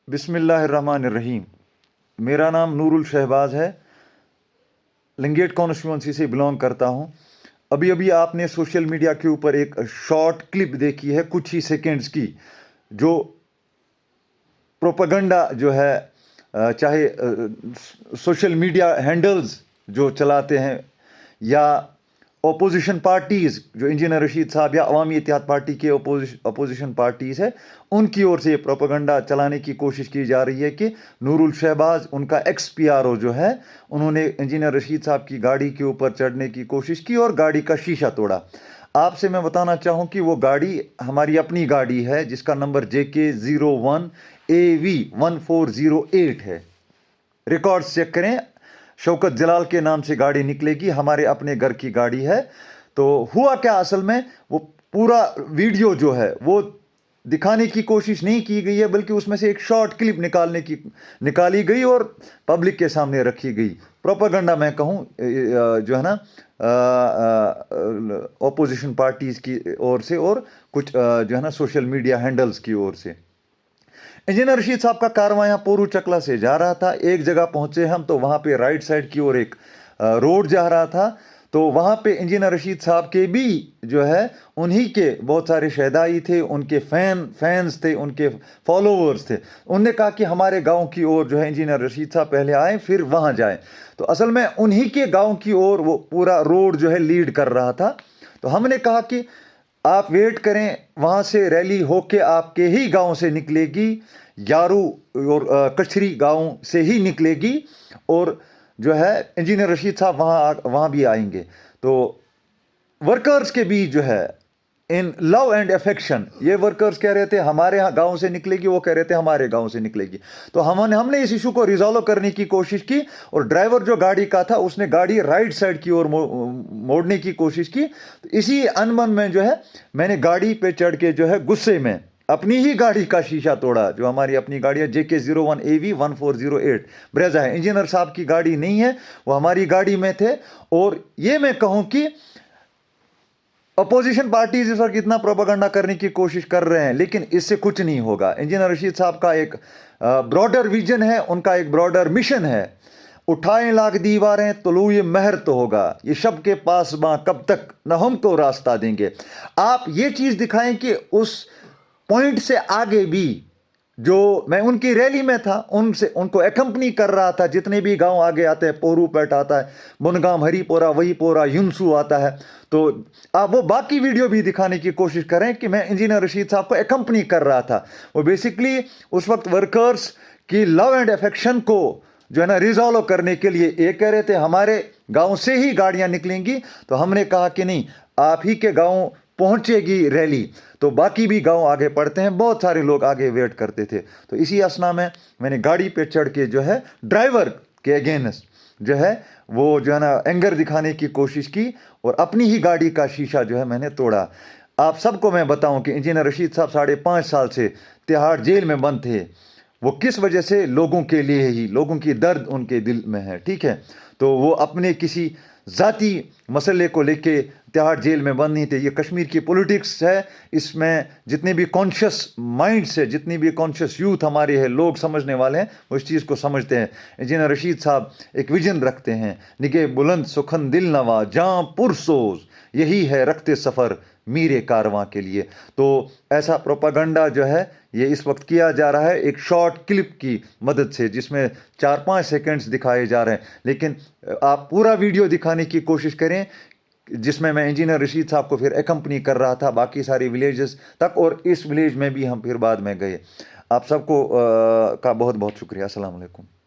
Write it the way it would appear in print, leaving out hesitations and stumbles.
बिस्मिल्लाहिर्रहमानिर्रहीम। मेरा नाम नूरुल शहबाज है, लिंगेट कॉन्स्टिट्यूंसी से बिलोंग करता हूँ। अभी अभी आपने सोशल मीडिया के ऊपर एक शॉर्ट क्लिप देखी है कुछ ही सेकंड्स की, जो प्रोपेगेंडा जो है चाहे सोशल मीडिया हैंडल्स जो चलाते हैं या अपोजिशन पार्टीज़ जो इंजीनियर रशीद साहब या अवामी इत्तेहाद पार्टी के अपोजिशन पार्टीज़ है, उनकी ओर से प्रोपेगेंडा चलाने की कोशिश की जा रही है कि नूरुल शहबाज उनका एक्स PRO जो है, उन्होंने इंजीनियर रशीद साहब की गाड़ी के ऊपर चढ़ने की कोशिश की और गाड़ी का शीशा तोड़ा। आपसे मैं बताना चाहूँ कि वो गाड़ी हमारी अपनी गाड़ी है जिसका नंबर JK01AV1408 है। रिकॉर्ड्स चेक करें, शौकत जलाल के नाम से गाड़ी निकलेगी, हमारे अपने घर की गाड़ी है। तो हुआ क्या, असल में वो पूरा वीडियो जो है वो दिखाने की कोशिश नहीं की गई है, बल्कि उसमें से एक शॉर्ट क्लिप निकाली गई और पब्लिक के सामने रखी गई। प्रोपेगेंडा मैं कहूँ जो है ना अपोजिशन पार्टीज़ की ओर से और कुछ जो है ना सोशल मीडिया हैंडल्स की ओर से। इंजीनियर रशीद साहब का कारवां यहाँ पोरू चकला से जा रहा था। एक जगह पहुँचे हम तो वहाँ पे राइट साइड की ओर एक रोड जा रहा था, तो वहाँ पे इंजीनियर रशीद साहब के भी जो है उन्हीं के बहुत सारे शहदाई थे, उनके फैंस थे, उनके फॉलोअर्स थे। उनने कहा कि हमारे गांव की ओर जो है इंजीनियर रशीद साहब पहले आए फिर वहाँ जाएं। तो असल में उन्हीं के गांव की ओर वो पूरा रोड जो है लीड कर रहा था। तो हमने कहा कि आप वेट करें, वहाँ से रैली होके आपके ही गांव से निकलेगी, यारू और कचरी गांव से ही निकलेगी, और जो है इंजीनियर रशीद साहब वहाँ भी आएंगे। तो वर्कर्स के बीच जो है इन लव एंड अफेक्शन, ये वर्कर्स कह रहे थे हमारे यहाँ गांव से निकलेगी, वो कह रहे थे हमारे गांव से निकलेगी। तो हमने इस इशू को रिजॉल्व करने की कोशिश की, और ड्राइवर जो गाड़ी का था उसने गाड़ी राइट साइड की ओर मोड़ने की कोशिश की। तो इसी अनबन में जो है मैंने गाड़ी पे चढ़ के जो है गुस्से में अपनी ही गाड़ी का शीशा तोड़ा, जो हमारी अपनी गाड़ी है JK01AV1408 ब्रेजा है। इंजीनियर साहब की गाड़ी नहीं है, वो हमारी गाड़ी में थे। और ये मैं कहूँ कि अपोजिशन पार्टीज इस वक्त इतना प्रोपेगेंडा करने की कोशिश कर रहे हैं, लेकिन इससे कुछ नहीं होगा। इंजीनियर रशीद साहब का एक ब्रॉडर विजन है, उनका एक ब्रॉडर मिशन है। उठाएं लाख दीवारें तुलू ये महर तो होगा, ये शब के पास माँ कब तक न हमको रास्ता देंगे। आप ये चीज़ दिखाएं कि उस पॉइंट से आगे भी, जो मैं उनकी रैली में था उनको एकम्पनी कर रहा था, जितने भी गांव आगे आते हैं, पोरूपेट आता है, बुनगाम, हरीपोरा, वहीपोरा, युनसू आता है, तो आप वो बाकी वीडियो भी दिखाने की कोशिश करें कि मैं इंजीनियर रशीद साहब को एकम्पनी कर रहा था। वो बेसिकली उस वक्त वर्कर्स की लव एंड अफेक्शन को जो है ना रिजॉल्व करने के लिए ये कह रहे थे हमारे गाँव से ही गाड़ियाँ निकलेंगी। तो हमने कहा कि नहीं, आप ही के गाँव पहुंचेगी रैली, तो बाकी भी गांव आगे पड़ते हैं। बहुत सारे लोग आगे वेट करते थे। तो इसी असना में मैंने गाड़ी पे चढ़ के जो है ड्राइवर के अगेंस्ट जो है वो जो है ना एंगर दिखाने की कोशिश की, और अपनी ही गाड़ी का शीशा जो है मैंने तोड़ा। आप सबको मैं बताऊं कि इंजीनियर रशीद साहब 5.5 साल से तिहाड़ जेल में बंद थे। वो किस वजह से? लोगों के लिए ही, लोगों की दर्द उनके दिल में है, ठीक है। तो वो अपने किसी ज़ाती मसले को लेके तिहाड़ जेल में बंद नहीं थे। ये कश्मीर की पॉलिटिक्स है, इसमें जितने भी कॉन्शियस माइंड्स है, जितनी भी कॉन्शियस यूथ हमारे हैं, लोग समझने वाले हैं, वो इस चीज़ को समझते हैं। इंजीनियर रशीद साहब एक विजन रखते हैं, निगे बुलंद सुखन दिल नवा जां पुरसोज, यही है रखते सफ़र मीरे कारवां के लिए। तो ऐसा प्रोपेगेंडा जो है ये इस वक्त किया जा रहा है एक शॉर्ट क्लिप की मदद से, जिसमें 4-5 सेकंड्स दिखाए जा रहे हैं। लेकिन आप पूरा वीडियो दिखाने की कोशिश करें, जिसमें मैं इंजीनियर रशीद साहब को फिर एकम्पनी कर रहा था बाकी सारी विलेजेस तक, और इस विलेज में भी हम फिर बाद में गए। आप सबको का बहुत बहुत शुक्रिया। अस्सलाम वालेकुम।